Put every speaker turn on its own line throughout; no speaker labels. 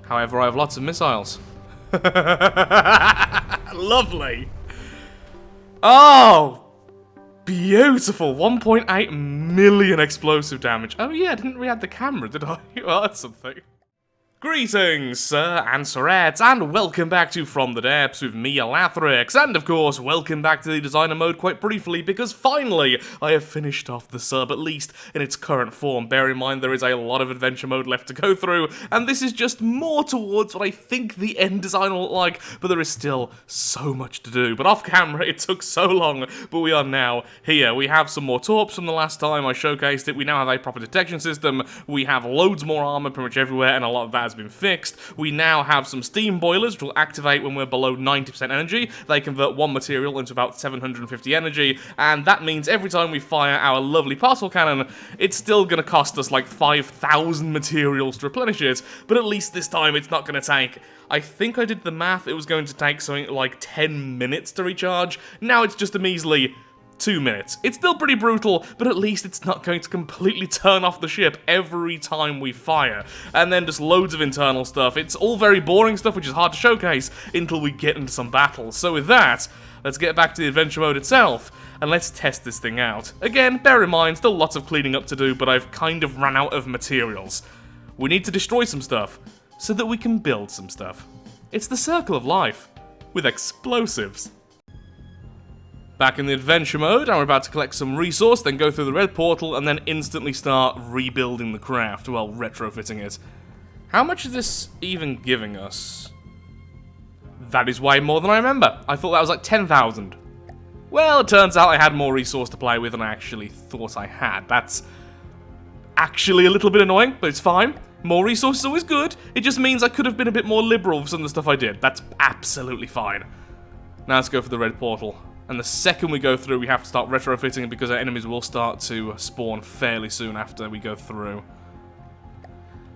However, I have lots of missiles. Lovely. Oh, beautiful. 1.8 million explosive damage. Oh yeah, I didn't re-add the camera, did I? Well, that's something. Greetings, sir and sirettes, and welcome back to From the Depths with me, Alathrix, and of course, welcome back to the designer mode quite briefly, because finally, I have finished off the sub, at least in its current form. Bear in mind, there is a lot of adventure mode left to go through, and this is just more towards what I think the end design will look like, but there is still so much to do. But off camera, it took so long, but we are now here. We have some more torps from the last time I showcased it, we now have a proper detection system, we have loads more armor pretty much everywhere, and a lot of that has been fixed. We now have some steam boilers which will activate when we're below 90% energy. They convert one material into about 750 energy, and that means every time we fire our lovely particle cannon, it's still going to cost us like 5,000 materials to replenish it, but at least this time it's not going to take... I think I did the math, it was going to take something like 10 minutes to recharge. Now it's just a measly 2 minutes. It's still pretty brutal, but at least it's not going to completely turn off the ship every time we fire. And then just loads of internal stuff. It's all very boring stuff, which is hard to showcase until we get into some battles. So with that, let's get back to the adventure mode itself, and let's test this thing out. Again, bear in mind, still lots of cleaning up to do, but I've kind of run out of materials. We need to destroy some stuff, so that we can build some stuff. It's the circle of life, with explosives. Back in the adventure mode, and we're about to collect some resource, then go through the red portal, and then instantly start rebuilding the craft, well, retrofitting it. How much is this even giving us? That is way more than I remember. I thought that was like 10,000. Well, it turns out I had more resource to play with than I actually thought I had. That's actually a little bit annoying, but it's fine. More resource is always good. It just means I could have been a bit more liberal with some of the stuff I did. That's absolutely fine. Now let's go for the red portal. And the second we go through, we have to start retrofitting because our enemies will start to spawn fairly soon after we go through.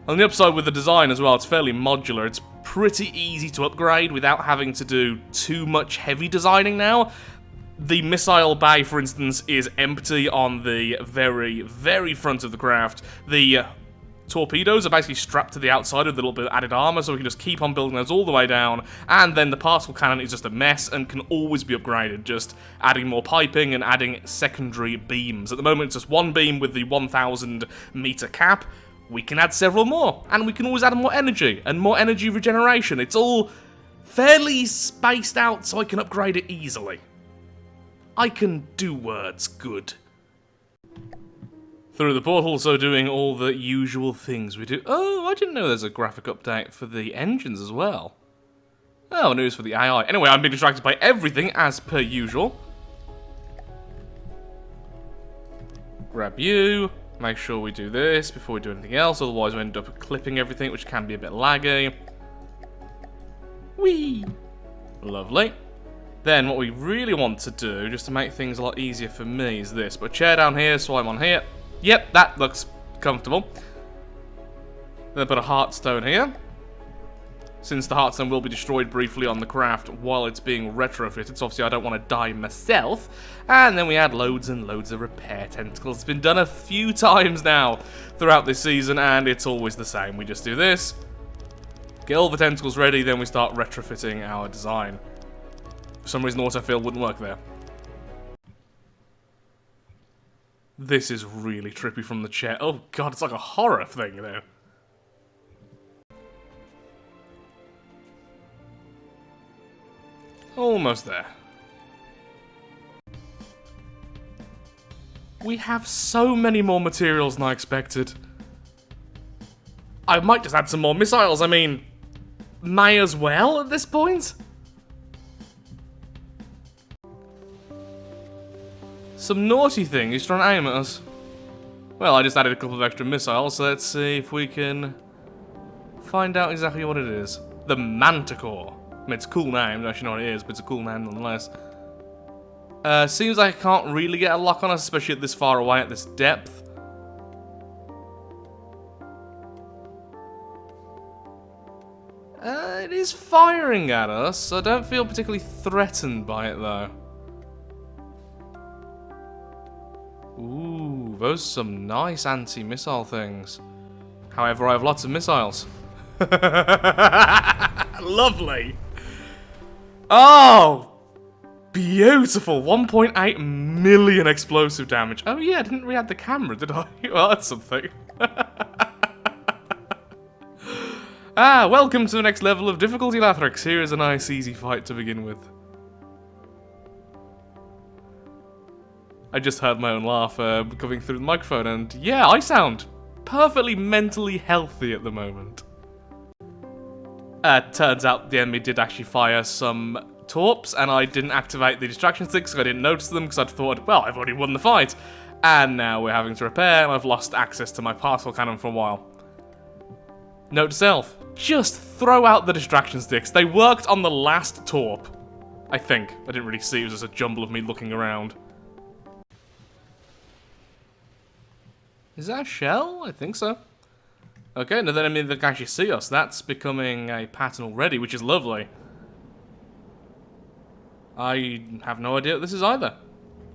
On the upside with the design as well, it's fairly modular. It's pretty easy to upgrade without having to do too much heavy designing now. The missile bay, for instance, is empty on the very, very front of the craft. The torpedoes are basically strapped to the outside with a little bit of added armor, so we can just keep on building those all the way down, and then the particle cannon is just a mess and can always be upgraded, just adding more piping and adding secondary beams. At the moment it's just one beam with the 1,000 meter cap. We can add several more, and we can always add more energy, and more energy regeneration. It's all fairly spaced out so I can upgrade it easily. I can do words good. Through the portal, so doing all the usual things we do. Oh, I didn't know there's a graphic update for the engines as well. Oh, news for the AI. Anyway, I'm being distracted by everything as per usual. Grab you. Make sure we do this before we do anything else, otherwise we end up clipping everything, which can be a bit laggy. Whee! Lovely. Then what we really want to do, just to make things a lot easier for me, is this. Put a chair down here, so I'm on here. Yep, that looks comfortable. Then put a heartstone here. Since the heartstone will be destroyed briefly on the craft while it's being retrofitted, so obviously I don't want to die myself. And then we add loads and loads of repair tentacles. It's been done a few times now throughout this season, and it's always the same. We just do this, get all the tentacles ready, then we start retrofitting our design. For some reason, autofill wouldn't work there. This is really trippy from the chair. Oh god, it's like a horror thing there. Almost there. We have so many more materials than I expected. I might just add some more missiles, I mean, may as well at this point? Some naughty thing, he's trying to aim at us. Well, I just added a couple of extra missiles, so let's see if we can find out exactly what it is. The Manticore. I mean, it's a cool name, I don't actually know what it is, but it's a cool name nonetheless. Seems like I can't really get a lock on us, especially at this far away, at this depth. It is firing at us. I don't feel particularly threatened by it, though. Ooh, those are some nice anti-missile things. However, I have lots of missiles. Lovely. Oh, beautiful. 1.8 million explosive damage. Oh yeah, I didn't re-add the camera, did I? Well, that's something. Welcome to the next level of difficulty, Lathrix. Here is a nice easy fight to begin with. I just heard my own laugh coming through the microphone, and yeah, I sound perfectly mentally healthy at the moment. Turns out the enemy did actually fire some torps, and I didn't activate the distraction sticks because I didn't notice them because I'd thought, well, I've already won the fight. And now we're having to repair, and I've lost access to my particle cannon for a while. Note to self, just throw out the distraction sticks. They worked on the last torp, I think. I didn't really see, it was just a jumble of me looking around. Is that a shell? I think so. Okay, another enemy that can actually see us. That's becoming a pattern already, which is lovely. I have no idea what this is either.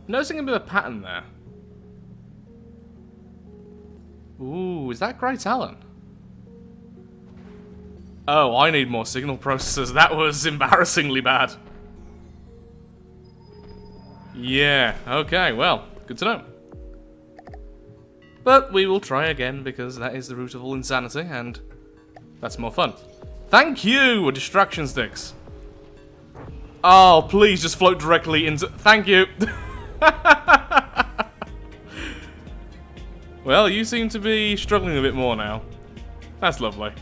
Noticing a bit of a pattern there. Ooh, is that Grey Talon? Oh, I need more signal processors. That was embarrassingly bad. Yeah, okay, well, good to know. But we will try again, because that is the root of all insanity, and that's more fun. Thank you, distraction sticks. Oh, please just float directly into... Thank you. Well, you seem to be struggling a bit more now. That's lovely.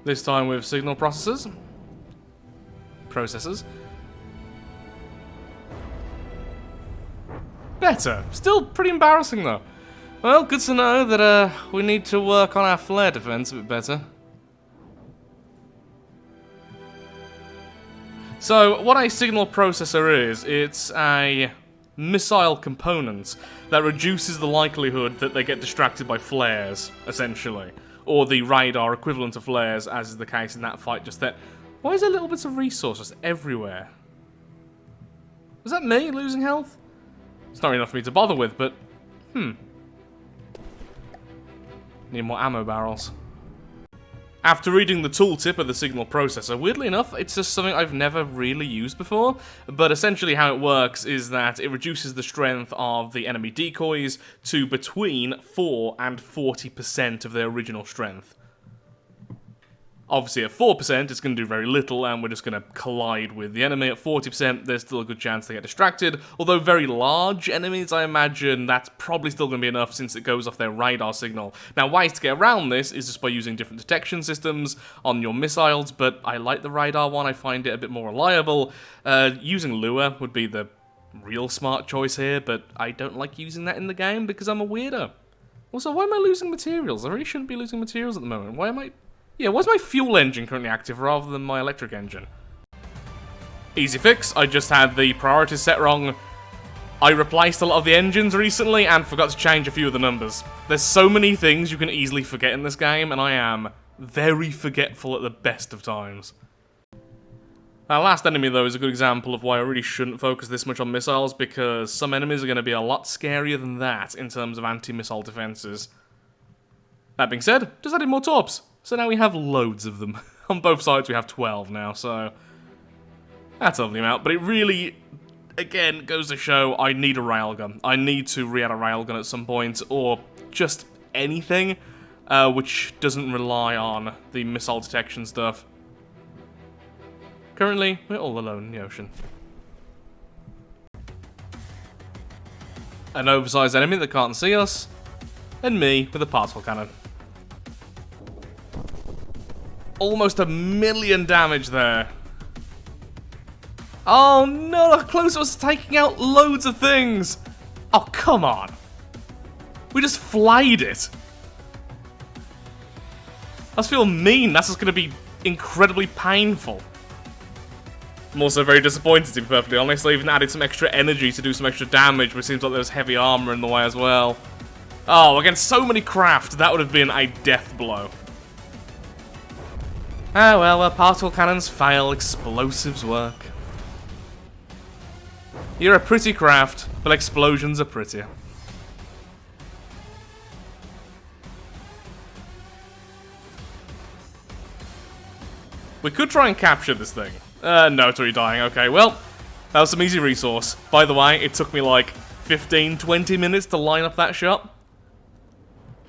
This time with signal processors. Better. Still pretty embarrassing though. Well, good to know that we need to work on our flare defense a bit better. So, what a signal processor is, it's a missile component that reduces the likelihood that they get distracted by flares, essentially. Or the radar equivalent of flares, as is the case in that fight just then. Why is there little bits of resources everywhere? Was that me losing health? It's not enough for me to bother with, but... Need more ammo barrels. After reading the tooltip of the signal processor, weirdly enough, it's just something I've never really used before, but essentially how it works is that it reduces the strength of the enemy decoys to between 4 and 40% of their original strength. Obviously at 4% it's going to do very little and we're just going to collide with the enemy. At 40% there's still a good chance they get distracted, although very large enemies I imagine that's probably still going to be enough since it goes off their radar signal. Now ways to get around this is just by using different detection systems on your missiles, but I like the radar one, I find it a bit more reliable. Using lure would be the real smart choice here, but I don't like using that in the game because I'm a weirdo. Also, why am I losing materials? I really shouldn't be losing materials at the moment. Why am I... Yeah, why's my fuel engine currently active rather than my electric engine? Easy fix, I just had the priorities set wrong. I replaced a lot of the engines recently and forgot to change a few of the numbers. There's so many things you can easily forget in this game, and I am very forgetful at the best of times. Our last enemy, though, is a good example of why I really shouldn't focus this much on missiles, because some enemies are going to be a lot scarier than that in terms of anti-missile defenses. That being said, just added more torps. So now we have loads of them. On both sides we have 12 now, so... That's a lovely amount, but it really, again, goes to show I need a railgun. I need to re-add a railgun at some point, or just anything, which doesn't rely on the missile detection stuff. Currently, we're all alone in the ocean. An oversized enemy that can't see us, and me with a particle cannon. Almost 1,000,000 damage there. Oh no, Close was taking out loads of things. Oh, come on. We just flayed it. I just feel mean. That's just going to be incredibly painful. I'm also very disappointed, to be perfectly honest. I even added some extra energy to do some extra damage, but it seems like there's heavy armor in the way as well. Oh, against so many craft, that would have been a death blow. Ah well, where particle cannons fail, explosives work. You're a pretty craft, but explosions are prettier. We could try and capture this thing. No, it's already dying. Okay, well, that was some easy resource. By the way, it took me like 15, 20 minutes to line up that shot.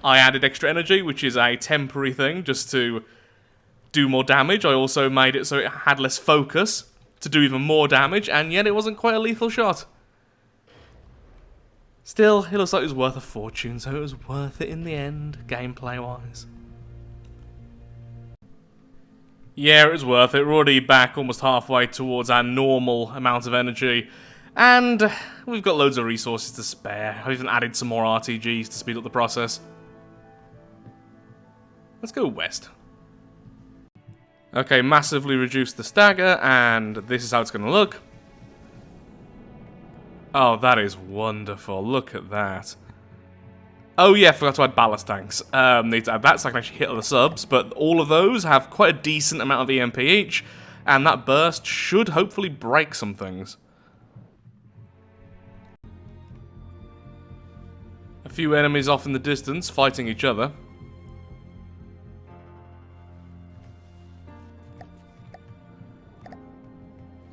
I added extra energy, which is a temporary thing, just to do more damage. I also made it so it had less focus to do even more damage, and yet it wasn't quite a lethal shot. Still, it looks like it was worth a fortune, so it was worth it in the end, gameplay-wise. Yeah, it was worth it. We're already back almost halfway towards our normal amount of energy, and we've got loads of resources to spare. I've even added some more RTGs to speed up the process. Let's go west. Okay, massively reduce the stagger, and this is how it's going to look. Oh, that is wonderful. Look at that. Oh yeah, forgot to add ballast tanks. Need to add that so I can actually hit other subs, but all of those have quite a decent amount of EMP each, and that burst should hopefully break some things. A few enemies off in the distance fighting each other.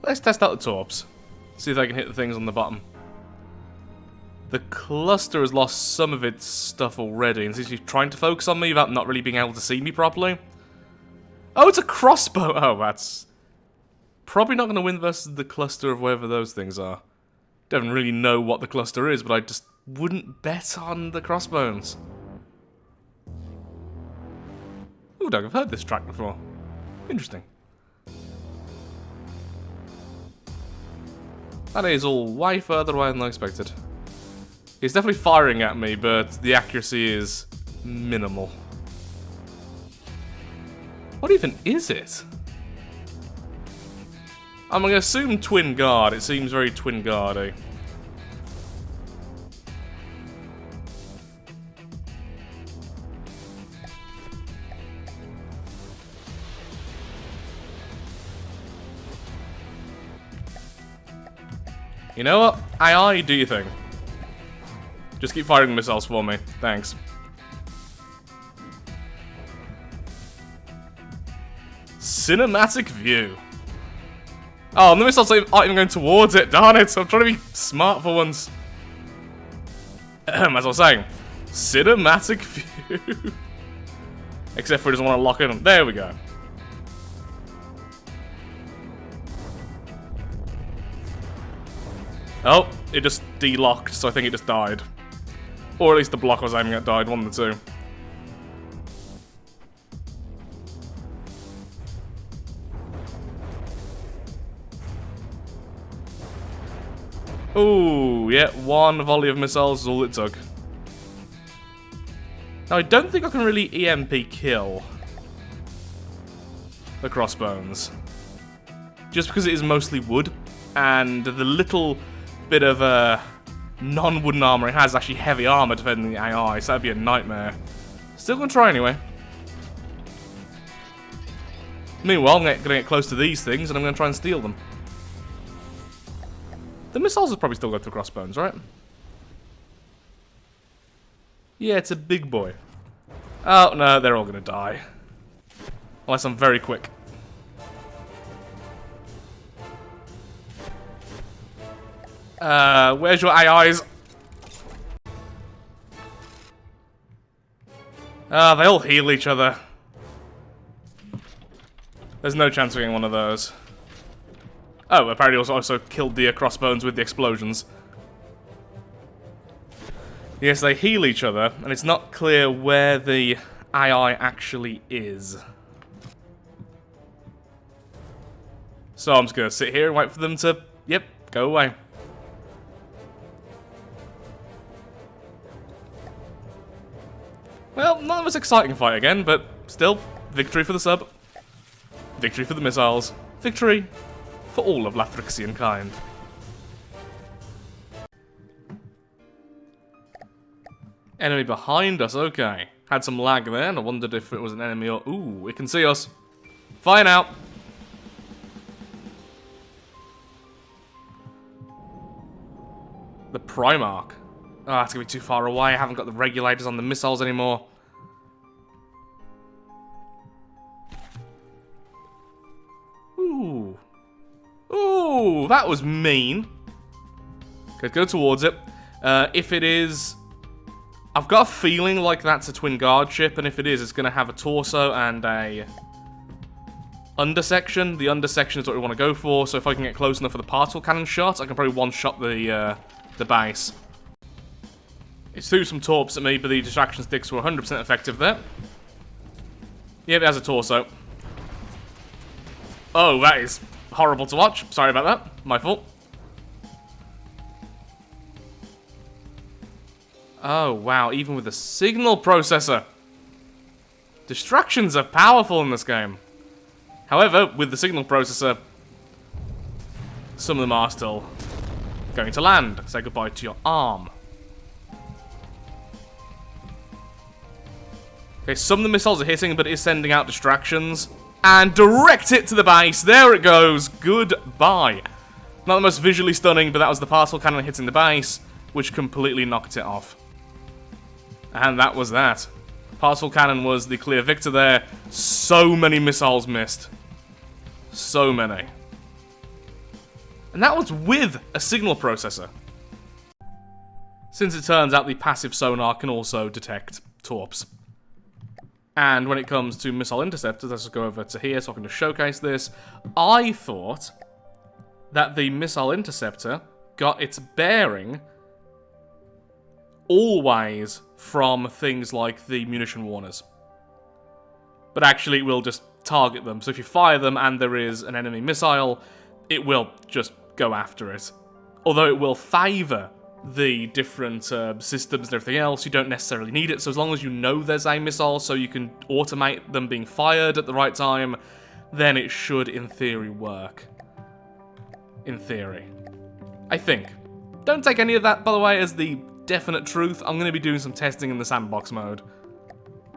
Let's test out the torps. See if I can hit the things on the bottom. The cluster has lost some of its stuff already, and seems to be trying to focus on me without not really being able to see me properly. Oh, it's a crossbow! Oh, that's probably not going to win versus the cluster of wherever those things are. Don't really know what the cluster is, but I just wouldn't bet on the crossbones. Ooh, Doug, I've heard this track before. Interesting. That is all way further away than I expected. He's definitely firing at me, but the accuracy is minimal. What even is it? I'm going to assume Twin Guard. It seems very Twin Guard-y. You know what? AI, do your thing. Just keep firing missiles for me. Thanks. Cinematic view. Oh, and the missiles aren't even going towards it. Darn it. I'm trying to be smart for once. As I was saying. Cinematic view. Except for he doesn't want to lock in. There we go. Oh, it just de-locked, so I think it just died. Or at least the block I was aiming at died, one of the two. Ooh, yeah, one volley of missiles is all it took. Now, I don't think I can really EMP kill the crossbones. Just because it is mostly wood, and the little bit of non-wooden armor it has actually heavy armor defending the AI, so that'd be a nightmare. Still gonna try anyway. Meanwhile, I'm gonna get close to these things and I'm gonna try and steal them. The missiles will probably still go through crossbones, right? Yeah, it's a big boy. Oh no, they're all gonna die. Unless I'm very quick. Where's your AIs? They all heal each other. There's no chance of getting one of those. Oh, apparently also killed the crossbones with the explosions. Yes, they heal each other, and it's not clear where the AI actually is. So I'm just gonna sit here and wait for them to, yep, go away. Well, not the most exciting fight again, but still, victory for the sub. Victory for the missiles. Victory for all of Lathrixian kind. Enemy behind us, okay. Had some lag there, and I wondered if it was an enemy or... Ooh, it can see us. Fire now. The Primarch. Oh, it's gonna be too far away. I haven't got the regulators on the missiles anymore. Ooh, that was mean. Okay, go towards it. If it is... I've got a feeling like that's a twin guard ship, and if it is, it's going to have a torso and a undersection. The undersection is what we want to go for, so if I can get close enough for the particle cannon shot, I can probably one-shot the base. It threw some torps at me, but the distraction sticks were 100% effective there. Yep, it has a torso. Oh, that is horrible to watch. Sorry about that. My fault. Oh, wow. Even with a signal processor. Distractions are powerful in this game. However, with the signal processor, some of them are still going to land. Say goodbye to your arm. Okay, some of the missiles are hitting, but it is sending out distractions. And direct it to the base. There it goes. Goodbye. Not the most visually stunning, but that was the particle cannon hitting the base, which completely knocked it off. And that was that. Particle cannon was the clear victor there. So many missiles missed. So many. And that was with a signal processor. Since it turns out the passive sonar can also detect torps. And when it comes to missile interceptors, let's just go over to here so I can just showcase this. I thought that the missile interceptor got its bearing always from things like the munition warners. But actually it will just target them. So if you fire them and there is an enemy missile, it will just go after it. Although it will favour the different systems and everything else, you don't necessarily need it. So as long as you know there's a missile so you can automate them being fired at the right time, then it should, in theory, work. In theory. I think. Don't take any of that, by the way, as the definite truth. I'm going to be doing some testing in the sandbox mode.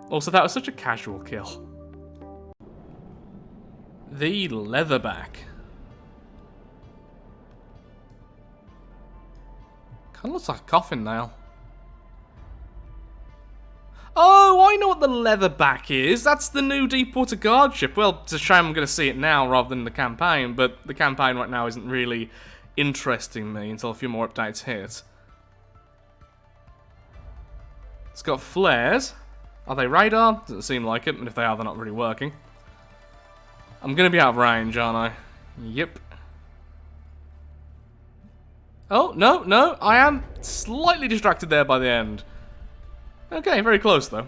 Also, that was such a casual kill. The leatherback. Kinda looks like a coffin nail. Oh, I know what the leatherback is. That's the new Deepwater Guard ship. Well, it's a shame I'm going to see it now rather than the campaign, but the campaign right now isn't really interesting me until a few more updates hit. It's got flares. Are they radar? Doesn't seem like it, and if they are, they're not really working. I'm going to be out of range, aren't I? Yep. Oh, no, no, I am slightly distracted there by the end. Okay, very close, though.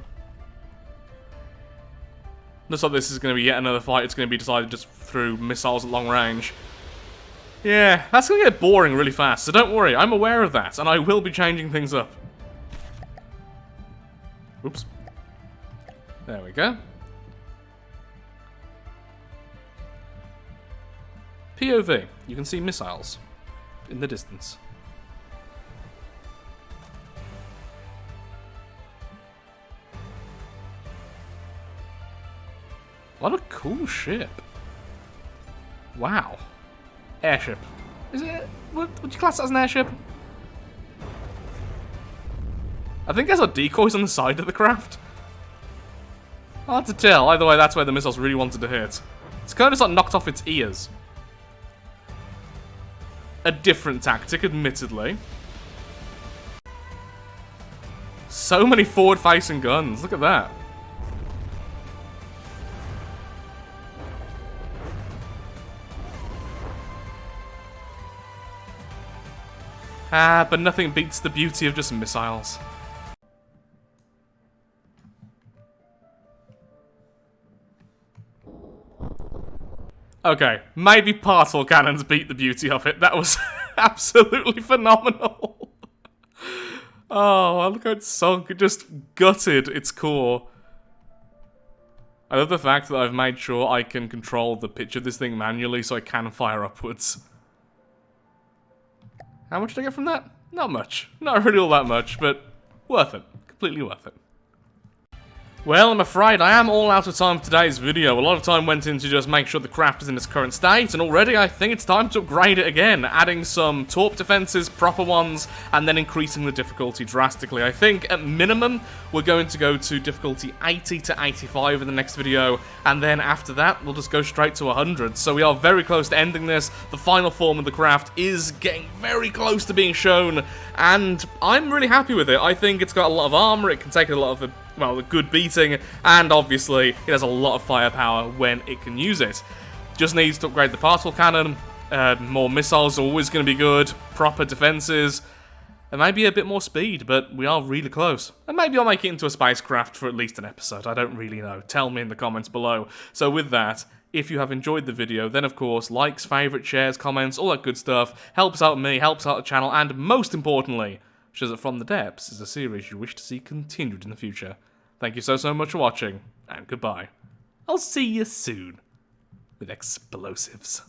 Looks like this is going to be yet another fight. It's going to be decided just through missiles at long range. Yeah, that's going to get boring really fast, so don't worry. I'm aware of that, and I will be changing things up. Oops. There we go. POV. You can see missiles in the distance. What a cool ship. Wow. Airship. Is it? Would you class that as an airship? I think there's decoys on the side of the craft. Hard to tell. Either way, that's where the missiles really wanted to hit. It's kind of just like knocked off its ears. A different tactic, admittedly. So many forward-facing guns. Look at that. Ah, but nothing beats the beauty of just missiles. Okay, maybe particle cannons beat the beauty of it. That was absolutely phenomenal. Oh, look how it sunk. It just gutted its core. I love the fact that I've made sure I can control the pitch of this thing manually so I can fire upwards. How much did I get from that? Not much. Not really all that much, but worth it. Completely worth it. Well, I'm afraid I am all out of time for today's video. A lot of time went into just make sure the craft is in its current state, and already I think it's time to upgrade it again, adding some torp defenses, proper ones, and then increasing the difficulty drastically. I think, at minimum, we're going to go to difficulty 80 to 85 in the next video, and then after that, we'll just go straight to 100. So we are very close to ending this. The final form of the craft is getting very close to being shown, and I'm really happy with it. I think it's got a lot of armor, it can take a lot of a good beating, and obviously it has a lot of firepower when it can use it. Just needs to upgrade the particle cannon, more missiles are always going to be good, proper defenses, and maybe a bit more speed, but we are really close. And maybe I'll make it into a spacecraft for at least an episode, I don't really know. Tell me in the comments below. So with that, if you have enjoyed the video, then of course, likes, favourites, shares, comments, all that good stuff, helps out me, helps out the channel, and most importantly, shows that From the Depths is a series you wish to see continued in the future. Thank you so much for watching, and goodbye. I'll see you soon with explosives.